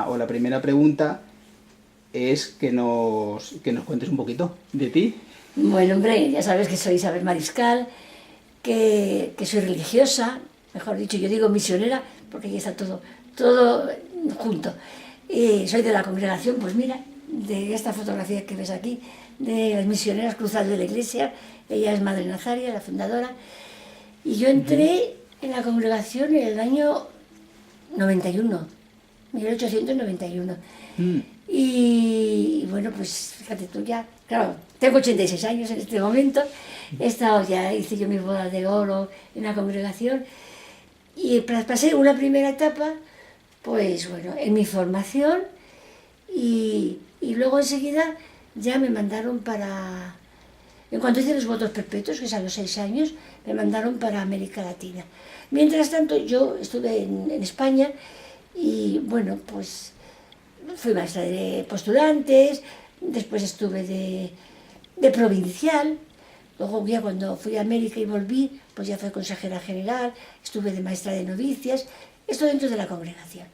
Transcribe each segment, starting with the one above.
O la primera pregunta es que nos cuentes un poquito de ti. Bueno, hombre, ya sabes que soy Isabel Mariscal, que soy religiosa, mejor dicho, yo digo misionera, porque ahí está todo junto. Y soy de la congregación, pues mira, de esta fotografía que ves aquí, de las misioneras cruzadas de la iglesia. Ella es Madre Nazaria, la fundadora. Y yo entré en la congregación en el año 91, 1891. Y bueno, pues fíjate tú ya, claro, tengo 86 años en este momento, he estado ya, hice yo mis bodas de oro en la congregación y pasé una primera etapa, pues bueno, en mi formación y luego enseguida ya me mandaron para, en cuanto hice los votos perpetuos, que es a los 6 años, me mandaron para América Latina. Mientras tanto yo estuve en España y bueno, pues fui maestra de postulantes, después estuve de provincial, luego ya cuando fui a América y volví, pues ya fui consejera general, estuve de maestra de novicias, esto dentro de la congregación.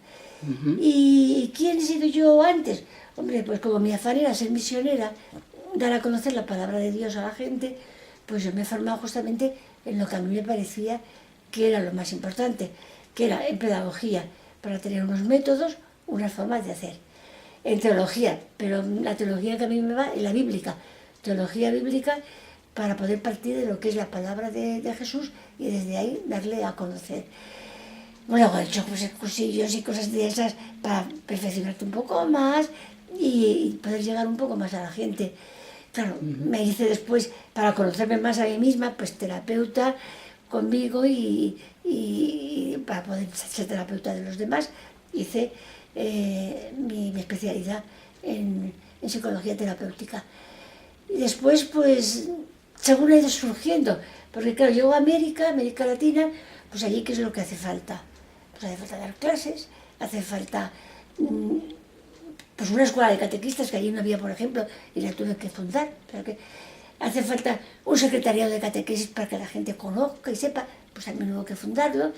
¿Y quién he sido yo antes? Hombre, pues como mi afán era ser misionera, dar a conocer la palabra de Dios a la gente, pues yo me he formado justamente en lo que a mí me parecía que era lo más importante, que era en pedagogía, para tener unos métodos, unas formas de hacer. En teología, pero la teología que a mí me va es la bíblica, teología bíblica para poder partir de lo que es la palabra de Jesús y desde ahí darle a conocer. Luego he hecho pues, cursillos y cosas de esas para perfeccionarte un poco más y poder llegar un poco más a la gente. Claro, me hice después, para conocerme más a mí misma, pues terapeuta conmigo y para poder ser terapeuta de los demás, hice mi especialidad en psicología terapéutica. Y después, pues, según ha ido surgiendo, porque claro, llego a América Latina, pues allí, ¿qué es lo que hace falta? Pues hace falta dar clases, hace falta pues una escuela de catequistas, que allí no había, por ejemplo, y la tuve que fundar, pero que hace falta un secretariado de catequesis para que la gente conozca y sepa, pues también hubo que fundarlo.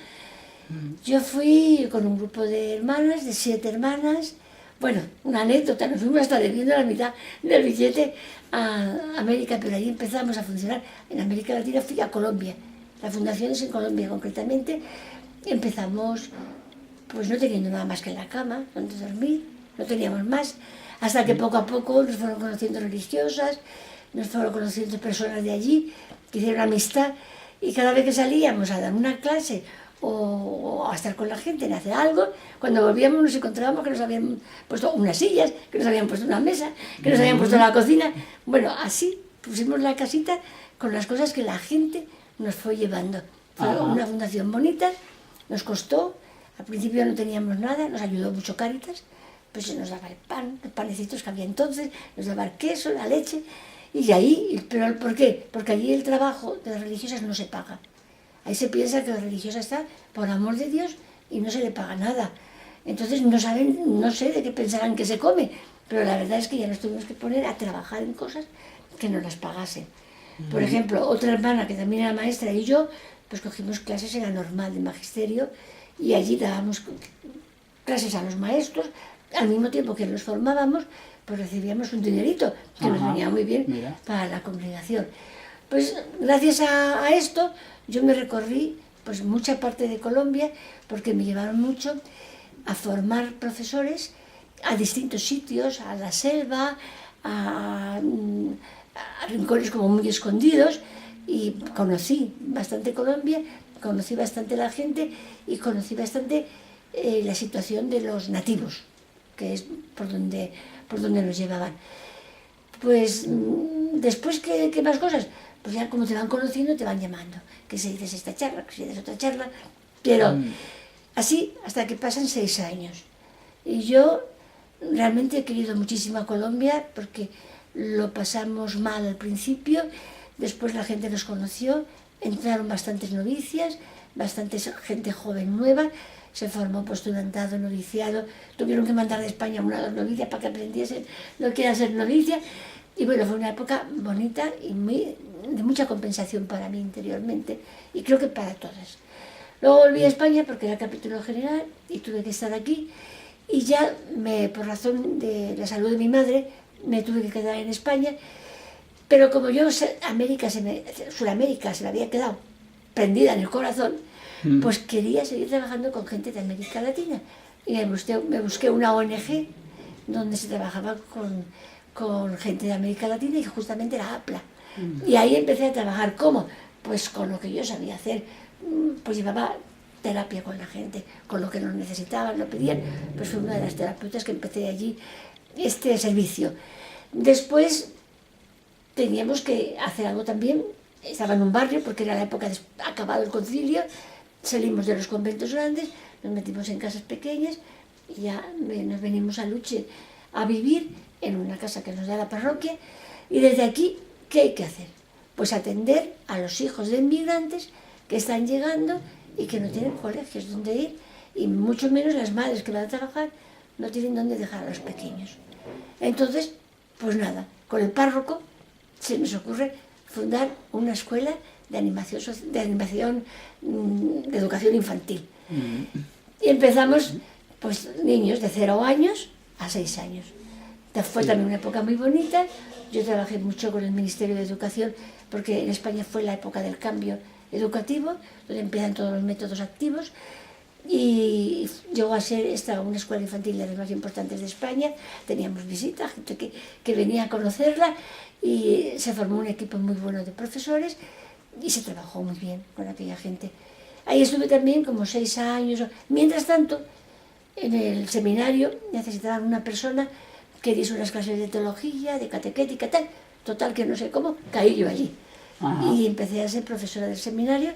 Yo fui con un grupo de hermanas, de 7 hermanas, bueno, una anécdota, nos fuimos hasta debiendo la mitad del billete a América, pero ahí empezamos a funcionar. En América Latina fui a Colombia, la fundación es en Colombia concretamente, empezamos pues no teniendo nada más que en la cama, donde dormir, no teníamos más, hasta que poco a poco nos fueron conociendo religiosas, nos fueron conociendo personas de allí, que hicieron amistad, y cada vez que salíamos a dar una clase o a estar con la gente en hacer algo, cuando volvíamos nos encontrábamos que nos habían puesto unas sillas, que nos habían puesto una mesa, que nos habían puesto la cocina. Bueno, así pusimos la casita con las cosas que la gente nos fue llevando. Fue una fundación bonita, nos costó, al principio no teníamos nada, nos ayudó mucho Cáritas, pues se nos daba el pan, los panecitos que había entonces, nos daba el queso, la leche, y ahí, pero ¿por qué? Porque allí el trabajo de las religiosas no se paga. Ahí se piensa que la religiosa está por amor de Dios y no se le paga nada. Entonces no saben, no sé de qué pensarán que se come, pero la verdad es que ya nos tuvimos que poner a trabajar en cosas que nos las pagasen. Por ejemplo, otra hermana que también era maestra y yo, pues cogimos clases en la normal de magisterio y allí dábamos clases a los maestros, al mismo tiempo que los formábamos, pues recibíamos un dinerito que nos venía muy bien para la congregación. Pues gracias a esto yo me recorrí pues mucha parte de Colombia porque me llevaron mucho a formar profesores a distintos sitios, a la selva, a rincones como muy escondidos, y conocí bastante Colombia, conocí bastante la gente y conocí bastante la situación de los nativos, que es por donde nos llevaban. Pues después, ¿qué más cosas? Pues ya como te van conociendo, te van llamando. Que si dices esta charla, que si dices otra charla. Pero así hasta que pasan 6 años. Y yo realmente he querido muchísimo a Colombia porque lo pasamos mal al principio, después la gente nos conoció, entraron bastantes novicias, bastante gente joven nueva, se formó postulantado, noviciado, tuvieron que mandar de España una novicia para que aprendiesen lo que era ser novicia, y bueno, fue una época bonita y de mucha compensación para mí interiormente, y creo que para todas. Luego volví a España porque era capítulo general y tuve que estar aquí, Y ya, por razón de la salud de mi madre, me tuve que quedar en España, pero como yo Sudamérica se me había quedado prendida en el corazón, pues quería seguir trabajando con gente de América Latina. Y me busqué una ONG donde se trabajaba con gente de América Latina y justamente era APLA. Y ahí empecé a trabajar. ¿Cómo? Pues con lo que yo sabía hacer. Pues llevaba terapia con la gente, con lo que nos necesitaban, lo pedían. Pues fui una de las terapeutas que empecé allí este servicio. Después teníamos que hacer algo también. Estaba en un barrio porque era la época de acabado el concilio. Salimos de los conventos grandes, nos metimos en casas pequeñas y ya nos venimos a Luche a vivir en una casa que nos da la parroquia. Y desde aquí, ¿qué hay que hacer? Pues atender a los hijos de inmigrantes que están llegando y que no tienen colegios donde ir, y mucho menos las madres que van a trabajar no tienen dónde dejar a los pequeños. Entonces, pues nada, con el párroco se nos ocurre fundar una escuela de animación, de educación infantil. Y empezamos, pues, niños de 0 años a 6 años. Fue también una época muy bonita. Yo trabajé mucho con el Ministerio de Educación, porque en España fue la época del cambio educativo, donde empiezan todos los métodos activos, y llegó a ser una escuela infantil de las más importantes de España. Teníamos visitas, gente que venía a conocerla, y se formó un equipo muy bueno de profesores y se trabajó muy bien con aquella gente. Ahí estuve también como 6 años. Mientras tanto, en el seminario necesitaban una persona que diese unas clases de teología, de catequética, tal. Total, que no sé cómo, caí yo allí. Ajá. Y empecé a ser profesora del seminario,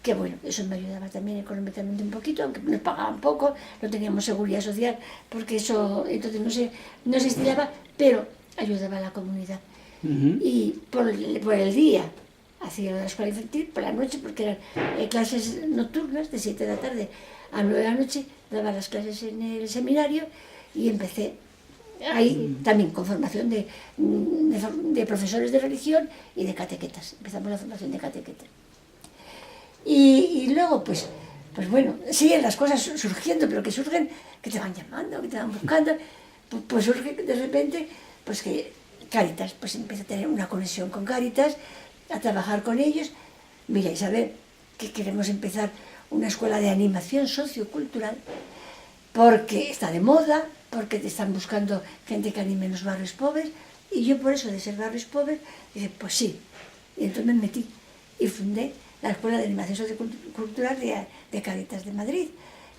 que bueno, eso me ayudaba también económicamente un poquito, aunque nos pagaban poco, no teníamos seguridad social, porque eso entonces no se estilaba, pero ayudaba a la comunidad. Y por el día hacía la escuela infantil, por la noche, porque eran clases nocturnas, de 7 de la tarde a 9 de la noche, daba las clases en el seminario, y empecé ahí también con formación de profesores de religión y de catequetas. Empezamos la formación de catequetas. Y luego, pues bueno, siguen las cosas surgiendo, pero que surgen, que te van llamando, que te van buscando. Pues surge de repente, pues que Cáritas, pues empieza a tener una conexión con Cáritas, a trabajar con ellos. Mira, Isabel, que queremos empezar una escuela de animación sociocultural, porque está de moda, porque te están buscando gente que anime en los barrios pobres, y yo por eso de ser barrios pobres, dije, pues sí. Y entonces me metí y fundé la Escuela de Animación Sociocultural de Cáritas de Madrid,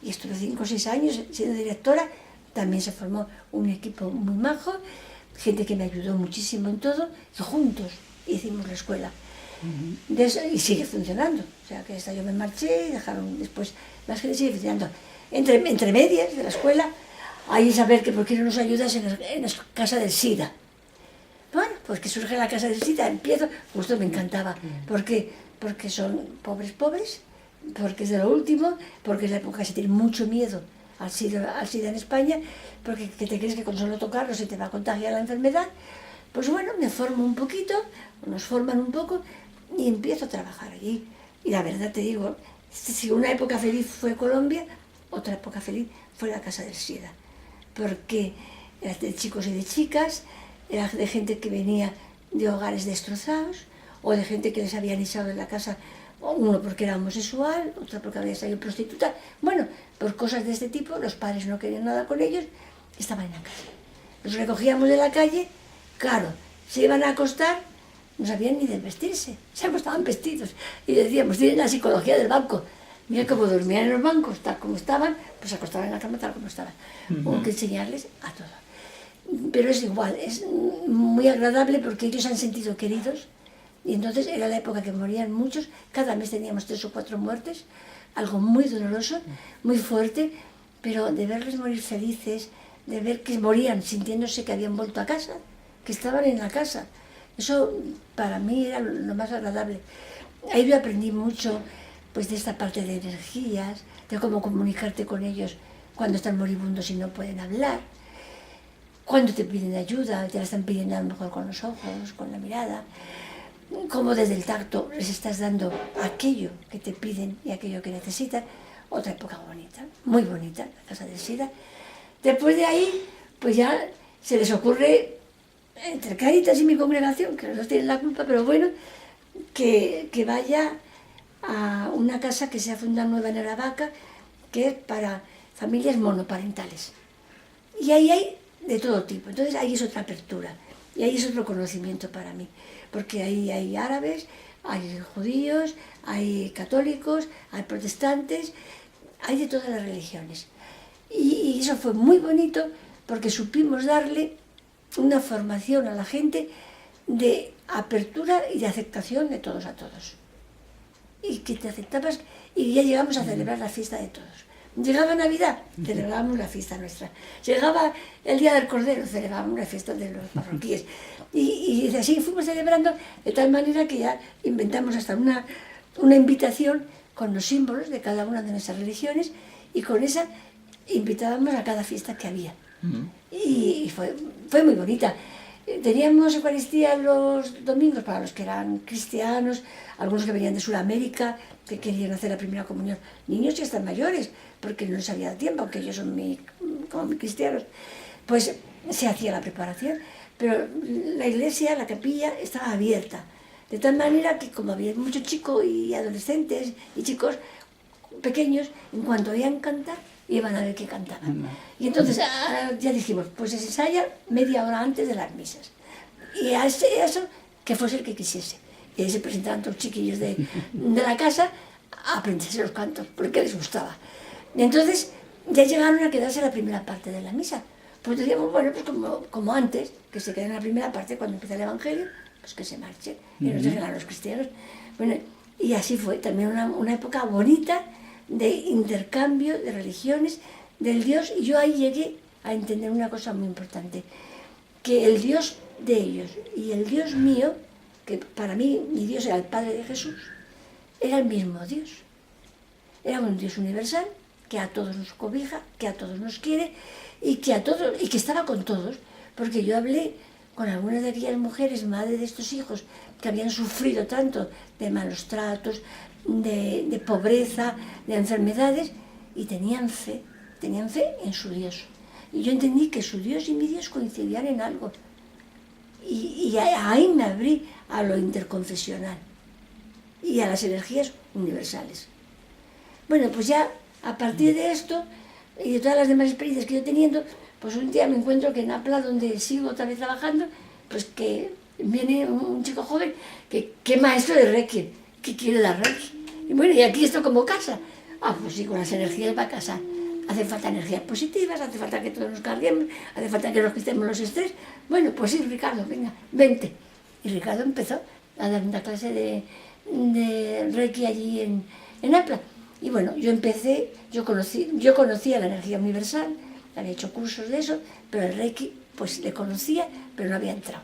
y estuve 5 o 6 años siendo directora. También se formó un equipo muy majo, gente que me ayudó muchísimo en todo, y juntos hicimos la escuela. Y sigue funcionando. O sea, que hasta yo me marché y dejaron después más gente, sigue funcionando. Entre medias de la escuela, hay saber que por qué no nos ayudas en la Casa del SIDA. Bueno, pues que surge la Casa del SIDA, empiezo, justo me encantaba, porque son pobres, porque es de lo último, porque es la época que se tiene mucho miedo al SIDA en España, porque que te crees que con solo tocarlo se te va a contagiar la enfermedad. Pues bueno, me formo un poquito, nos forman un poco, y empiezo a trabajar allí. Y la verdad te digo, si una época feliz fue Colombia, otra época feliz fue la Casa del SIDA, porque era de chicos y de chicas, era de gente que venía de hogares destrozados, o de gente que les habían echado de la casa, uno porque era homosexual, otra porque había salido prostituta. Bueno, por cosas de este tipo, los padres no querían nada con ellos, estaban en la calle. Los recogíamos de la calle, claro, se iban a acostar, no sabían ni de vestirse, se acostaban vestidos, y decíamos, tienen la psicología del banco. Mira cómo dormían en los bancos, tal como estaban, pues se acostaban en la cama tal como estaban. Hubo que enseñarles a todo. Pero es igual, es muy agradable porque ellos han sentido queridos, y entonces era la época que morían muchos, cada mes teníamos 3 o 4 muertes, algo muy doloroso, muy fuerte, pero de verles morir felices, de ver que morían sintiéndose que habían vuelto a casa, que estaban en la casa, eso para mí era lo más agradable. Ahí yo aprendí mucho, pues, de esta parte de energías, de cómo comunicarte con ellos cuando están moribundos y no pueden hablar, cuando te piden ayuda, te la están pidiendo a lo mejor con los ojos, con la mirada, cómo desde el tacto les estás dando aquello que te piden y aquello que necesitan. Otra época bonita, muy bonita, la Casa del SIDA. Después de ahí, pues ya se les ocurre, entre Cáritas y mi congregación, que los dos tienen la culpa, pero bueno, que vaya a una casa que se ha fundado nueva en Aravaca, que es para familias monoparentales. Y ahí hay de todo tipo. Entonces ahí es otra apertura. Y ahí es otro conocimiento para mí. Porque ahí hay árabes, hay judíos, hay católicos, hay protestantes, hay de todas las religiones. Y eso fue muy bonito porque supimos darle una formación a la gente de apertura y de aceptación de todos a todos. Y que te aceptabas y ya llegamos a celebrar la fiesta de todos. Llegaba Navidad, celebrábamos la fiesta nuestra. Llegaba el Día del Cordero, celebrábamos la fiesta de los parroquíes. Y así fuimos celebrando de tal manera que ya inventamos hasta una invitación con los símbolos de cada una de nuestras religiones y con esa invitábamos a cada fiesta que había. Y fue muy bonita. Teníamos Eucaristía los domingos para los que eran cristianos, algunos que venían de Sudamérica, que querían hacer la primera comunión, niños y hasta mayores, porque no les había dado tiempo, aunque ellos son como muy cristianos. Pues se hacía la preparación, pero la iglesia, la capilla, estaba abierta, de tal manera que como había muchos chicos y adolescentes y chicos pequeños, en cuanto oían cantar, iban a ver qué cantaban. Y entonces ya dijimos, pues se ensaya media hora antes de las misas. Y a eso, que fuese el que quisiese. Y ahí se presentaban todos los chiquillos de la casa a aprenderse los cantos, porque les gustaba. Y entonces ya llegaron a quedarse la primera parte de la misa. Pues decíamos, bueno, pues como antes, que se queden en la primera parte cuando empieza el Evangelio, pues que se marchen y nos dejen a los cristianos. Bueno, y así fue también una época bonita de intercambio de religiones, del Dios, y yo ahí llegué a entender una cosa muy importante, que el Dios de ellos y el Dios mío, que para mí mi Dios era el Padre de Jesús, era el mismo Dios. Era un Dios universal, que a todos nos cobija, que a todos nos quiere, y que estaba con todos, porque yo hablé con algunas de aquellas mujeres, madres de estos hijos, que habían sufrido tanto de malos tratos, de pobreza, de enfermedades, y tenían fe en su Dios. Y yo entendí que su Dios y mi Dios coincidían en algo. Y ahí me abrí a lo interconfesional y a las energías universales. Bueno, pues ya a partir de esto y de todas las demás experiencias que yo teniendo, pues un día me encuentro que en Apla, donde sigo otra vez trabajando, pues que viene un chico joven que es maestro de Reiki, que quiere dar Reiki. Y bueno, y aquí esto como casa. Pues sí, con las energías va a casar. Hace falta energías positivas, hace falta que todos nos carguemos, hace falta que nos quitemos los estrés. Bueno, pues sí, Ricardo, venga, vente. Y Ricardo empezó a dar una clase de Reiki allí en Apla. Y bueno, yo conocía la energía universal, había hecho cursos de eso, pero el Reiki pues le conocía, pero no había entrado.